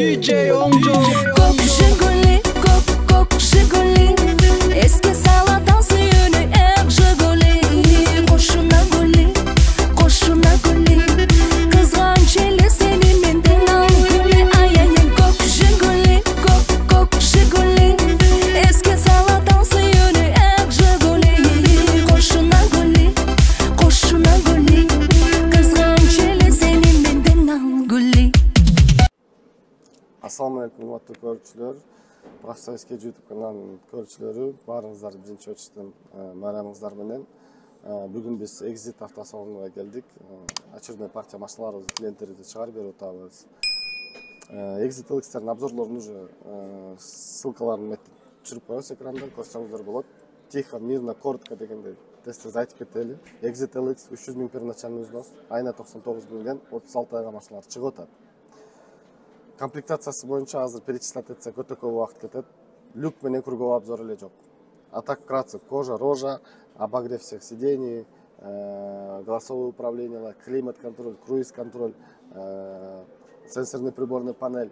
DJ Oңжол. Көк Жигули, көк Жигули, эске саладан сүйүнү эк Жигули. Кошуна гули, кызган чели сени менден ал гули. Ай-ай-ай, көк Жигули, көк Жигули, эске саладан сүйүнү эк Жигули. Кошуна гули, кызган чели сени менден ал гули. Assalamu alaikum урматтуу көрүүчүлөр. Профсоюзский YouTube каналынын көрүүчүлөрү, баарыңыздарды биринчи очуштан майрамыңыздар менен. Бүгүн биз Exit автосалонуна келдик. Очередной партия машиналарыбызды клиенттерибизге чыгарып берип атабыз. Exit LX-тердин обзорлорун уже ссылкаларын түшүрүп коебуз экранда, көрсөңүздөр болот. Тихо, мирно, коротко дегендей тесттерди айтып кетели. Exit LX 300 000 первоначальный взнос, айына 99 000 36 айга машиналар чыгып атат. Комплектациясы боюнча азыр перечислять этсек өтө көп убакыт кетет. Люк менен круговой обзор эле жок. А так вкратце: кожа, рожа, обогрев всех сидений, голосовое управление, климат-контроль, круиз-контроль, сенсорный приборный панель,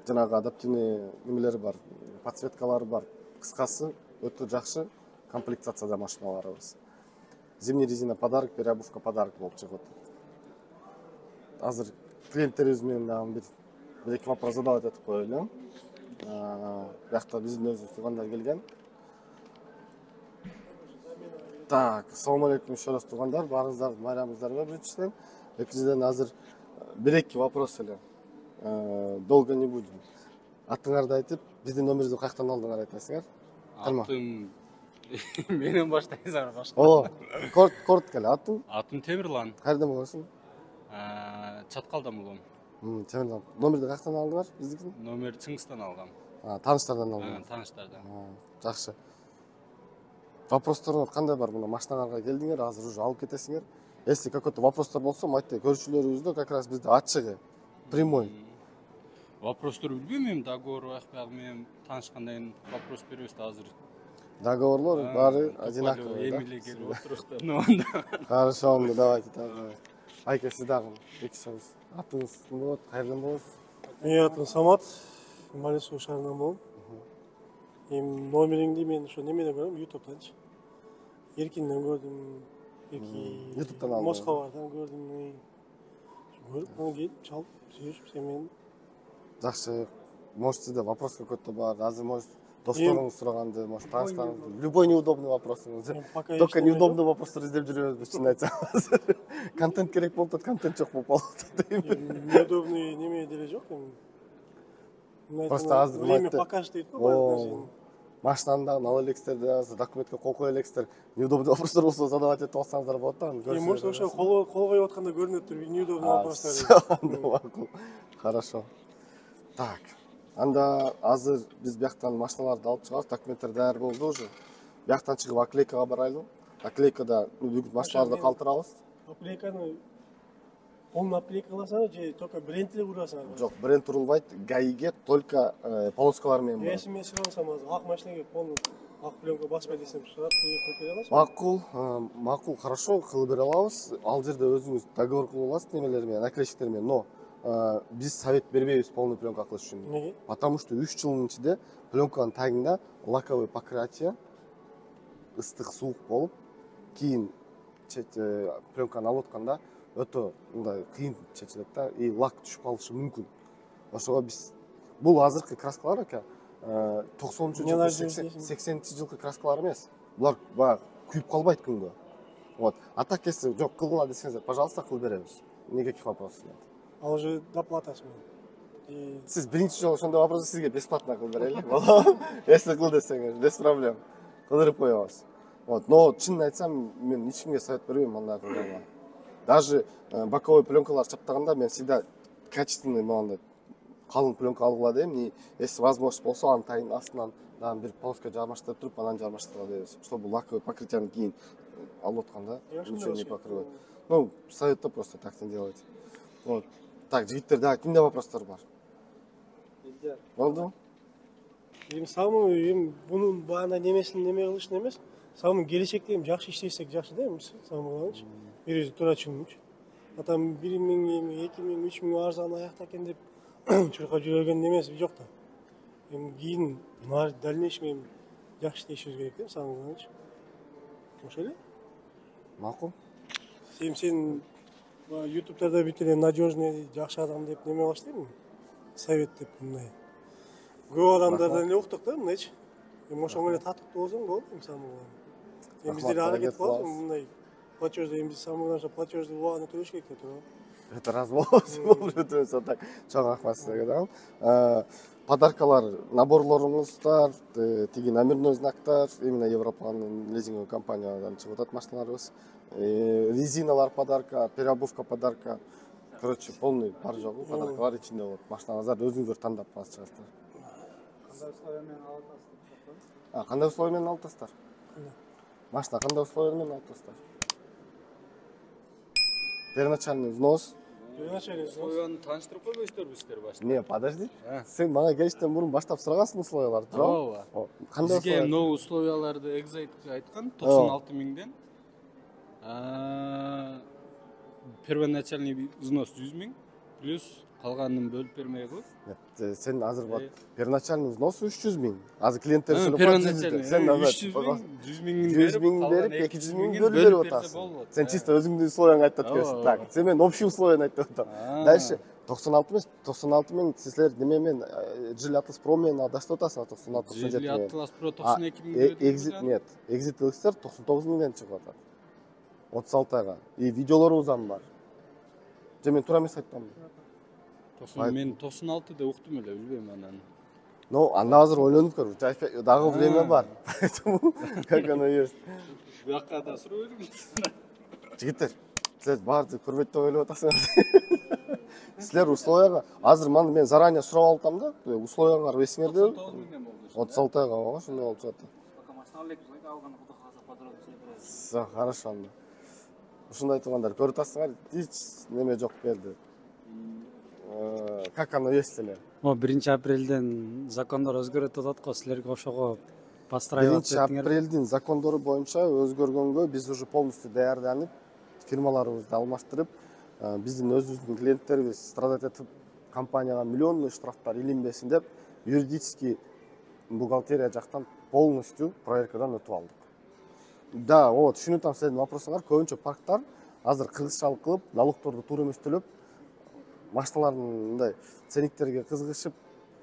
жанагы адаптивный немелери бар, подсветкалары бар. Кыскасы өтө жакшы комплектацияда машиналарыбыз. Зимний резина подарок, переобувка подарок болуп чыгып атат. Азыр клиенттерибиз менен дагы bir-iki вопрос задавать etip koyalım. Бияқта биздин өзүбүз туугандар келген. Так, assalamu alaikum еще раз туугандар, баарыңыздарды майрамыңыздарга биринчиден. Экинчиден азыр bir-iki вопрос эле. Долго не будем. Атыңарды айтып, биздин номерибизди каяктан алдыңар айтасыңар? Атым менен баштайсыңар башка. О, коротко эле. Атым Темирлан. Кайерден болосуң? Чаткалдан болом. Темирлан. Номерди каяктан алдыңар биздикин? Номер Чыңгыстан алгам. Тааныштардан алдыңар. Тааныштардан. Жакшы. Вопростор кандай бар мына машиналарга келдиңер, азыр уже алып кетесиңер. Если какой-то вопростор болсо, айтты, көрүүчүлөрүбүздө как раз бизде ачыгы, прямой. Вопростор билбейм, договор баякы менен таанышкандан кийин вопрос беребиз да азыр. Договорлор баары одинаковый, да? Эмиле келип отурубуз да. Хорошо, давайте так. Айка, сиз дагы эки сөз. Атыңыз ким болот? Кайерден болосуз? Менин атым Самат, Малису шаарынан болом. Номериңди мен ошо немеден көрдүм, YouTube'танчы. Эркинден көрдүм, YouTube'тан алдым. Москвадан көрдүм. Көрүп, анан келип чалып, сүйлөшүп сен менен. Жакшы. Может, сизде вопрос какой-то бар, азыр может досторуңуз сураганды, может тааныштарыңызды. Любой неудобный вопросуңуз. Только неудобный вопростор издеп жүрөбүз, чын айтсам. Контент керек болуп атат, контент жок болуп калып. Неудобный неме деле жок эми. Просто азыр время покажет дейт го баардык нерсени. Машинаны дагы ала элексиздер, азыр документке кол кое элексиздер. Неудобный вопростор болсо задавать этип алсаңыздар болот да. Может, ошо кол коюп атканда көрүнөт туруп неудобный вопростор. Макул. Хорошо. Так. Анда азыр биз бияктан машиналарды алып чыгабыз, документтер даяр болду уже. Бияктан чыгып оклейкага барайлы. Оклейкада бүгүн машиналарды калтырабыз. Оклейканы полный оклейка кыласыңар же только бренд эле урасыңар? Жок, бренд урулбайт, ГАИге только полоскалар менен барат. Если мен сурасам азыр ак машинеге полный ак пленка баспай десем, чыгарып бере аласызбы? Макул, хорошо, кылып бере алабыз. Ал жерде өзүңүз договор кылып аласыз немелер менен, наклейщиктер менен, но биз совет бербейбиз полный пленка кылыш үчүн. Неге? Потому что 3 жылдын ичинде пленканын тагында лаковый покрытие ыстык суук болуп, кийин пленканы алып атканда өтө мындай кыйын чечилет да, и лак түшүп калышы мүмкүн. Ошого биз бул азыркы краскалар экен, 90-жылкы, 80-жылкы краскалар эмес. Булар баягы күйүп калбайт күнгө. Вот. А так если жок кылгыла десеңиздер, пожалуйста, кылып беребиз. Никаких вопросов нет. А уже доплатасы менен. Сиз биринчи жолу ошондой вопросты сизге бесплатно кылып берели. Болобу? Если кыл десеңиз, без проблем. Кылдырып коебуз. Вот. Но чынын айтсам, мен эч кимге совет бербейм андай кылганга. Даже боковой пленкалар чаптаганда мен всегда качественный мындай калың пленка алгыла дейм. Если возможность болсо, анын тайын астынан дагы бир полоска жармаштырып туруп, анан жармаштыра дейбиз. Чтобы лаковый покрытияны кийин алып атканда ничего не покрывает. Ну, советто просто так не делайте. Вот. Так, жигиттер, да, кимде вопростор бар? Болду? Самый бунун баана немесин неме кылышын эмес. Самый келечекте жакшы иштесек жакшы да эмес. Самыйчы. Бир өзү туура түшүнмүкчү. Атам 1000, 2000, 3000 арзан аякта экен деп чуркап жүргөн эмеси жок да. Эми кийин дальнейшем эми жакшы иштешибиз керек да, самый главный. Ошо эле. Макул. Сен ютубтарда бүт эле надежный, жакшы адам деп неме баштайм. Совет деп мындай. Көп адамдардан эле уктук да мындайчы. Эми ошоңо эле татыктуу болсоң болот, самый главный. Эми биздер аракет кылабыз мындай платежды, эми биз самый главный платежды убагында төлөш керек да, туура. Это раз болуп өтөбүз так. Чоң рахмат сизге да. Подаркалар, наборлоруңуздар, тиги номерной знактар, именно Европанын лизинговый компаниядан чыгып атат машиналарыбыз. Резиналар подарка, переобувка подарка. Короче, полный бар жогу подаркалар ичинде болот. Машинаңыздар өзүңүздөр тандап алып чыгасыздар. Кандай условия менен алып атасыздар? Кандай условия менен алып атасыздар? Машина кандай условия менен алып атасыздар? Первоначальный взнос. Условияны тааныштырып койбойсуздарбы сиздер башта? Не, подожди. Сен мага келиштен мурун баштап сурагансың условияларды, Ооба. Кандай Бизге условия? мына условияларды экзайтка айткан 96 миңден. Первоначальный взнос 100 миң плюс калганын бөлүп бермей коюп. Нет, сен азыр первоначальный взнос 300 миң. Азыр клиенттер Первоначальный 300 миң, 100 миң берип, 200 миң бөлүп берип атасың. Сен чисто өзүңдүн условияңды айтып аткансың. Так, сен мен общий условияны айтып атам. Дальше 96 эмес, 96 миң силер неме менен Жили Атлас Про менен алдашып атасың, 96 97 миң. Жили Атлас Про 92 миң. Exit нет, Exit LXR 99 миңден чыгып атат. 36 айга. И видеолорубуз бар. Же мен туура эмес айттымбы? Мен 96 да уктум эле, билбейм анан. Ну, анда азыр ойлонуп көр. Дагы время бар. Поэтому как оно есть. Бuyakka да суроо бериңиз. Жигиттер, силер баарды көрбөйт деп ойлоп атасыңар. Силер условияга азыр мен заранее сурап алсам да, условияңар берсиңер деп. 36 айга ошондой болуп жатат. Пока машина алып алган куду калса подробно беребиз. Все, хорошо анда. Ушундай туугандар көрүп атасыңар, эч неме жок келди. Как оно есть эле? 1 апрелден закондор өзгөрөт атат го, силерге ошого построить 1 апрелдин закондору боюнча өзгөргөнгө биз уже полностью даярданып, фирмаларыбызды алмаштырып, биздин өзүбүздүн клиенттерибиз страдать этип, компанияга миллионный штрафтар илинбесин деп, юридический бухгалтерия жактан полностью проверкадан өтүп алдык. Да, вот, түшүнүп атам сиздин вопросуңар, көбүнчө парктар азыр кыргызчалык кылып, налогторду туура эмес төлөп, машиналардын мындай ценниктерге кызыгышып,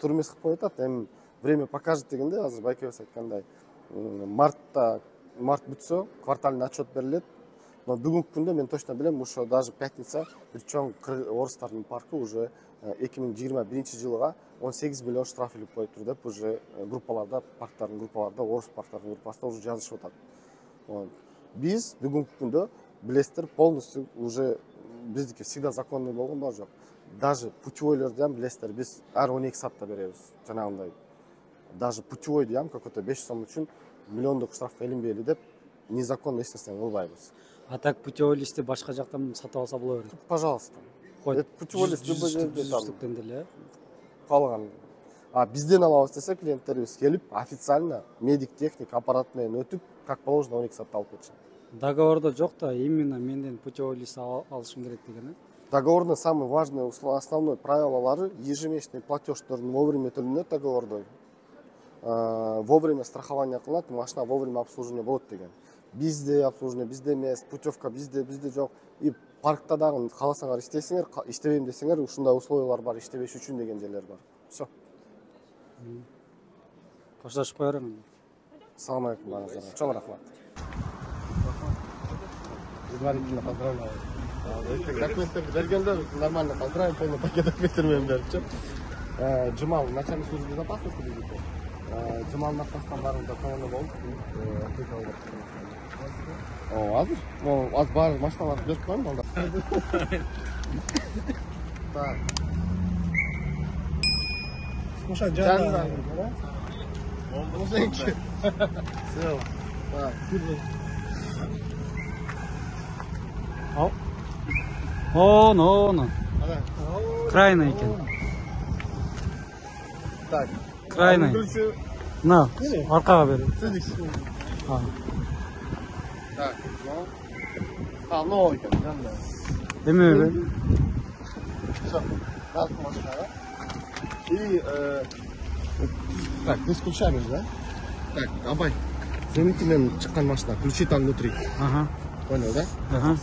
туура эмес кылып коюп атат. Эми время покажет дегенде, азыр Байкебес айткандай, март бүтсө, квартальный отчет берилет. Но бүгүнкү күндө мен точно билем, ошо даже пятница бир чоң орустардын паркы уже 2021 жылга 18 миллион штраф илип коюптур деп уже группаларда, парктардын группаларда, орус парктардын группасында уже жазышып атат. Биз бүгүнкү күндө билесиздер полностью уже биздики всегда законный болгон бар жок. Даже путевойлорду ham билесиздер, биз ар 12 саатта беребиз. Жанагындай. Даже путевойду ham какой-то 500 сом үчүн миллиондук штрафка илинбейли деп незаконно эч нерсени кылбайбыз. А так путевой листти башка жактан сатып алса боло берет. Пожалуйста. Путевой лист любой жерде жүздүктөн деле. Калган. Бизден алабыз десе клиенттерибиз келип официально медик техник аппарат менен өтүп, как положено 12 саатта алып кетишет. Договордо жок да, именно менден путевой лист алышым керек деген. Договордун самый важный, основной правилалары ежемесячный платеждордун вовремя төлөнөт договордой. Вовремя страхование кылынат, машина вовремя обслуживание болот деген. Бизде обслуживание, бизде эмес, путевка бизде жок. И паркта дагы кааласаңар иштесеңер, иштебейм десеңер, ушундай условиялар бар, иштебеш үчүн деген жерлер бар. Всё. Коштошуп кое берем. Салам алейкум баарыңыздарга. Чоң рахмат. Предварительно поздравляю. Документтерди бергенде нормально поздравим, полный пакет документтермен берипчи. Жумал, начальник службы безопасности бидики. Жумалдын аптасынан баарында колоно болуп, азыр? Азыр баары машиналарды берип коем балдар. Так. Слушай, жана. Ошенчи. Всё. Так, Оно. Крайный экен. Так. Крайный. На, аркага бер. Так, ну экен, жанда. Эме бер. Всё. Так, машина, да? И так, мы включаем, да? Так, Абай, seninkinden çıkan машина, ключи там внутри. Ага. Понял, да? Ага.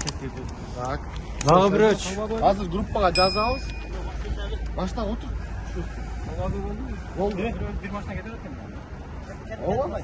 Так. Дагы бирөөч. Азыр группага жазабыз. Башта отур. Болду. Bir maçtan getirdim. Ооба.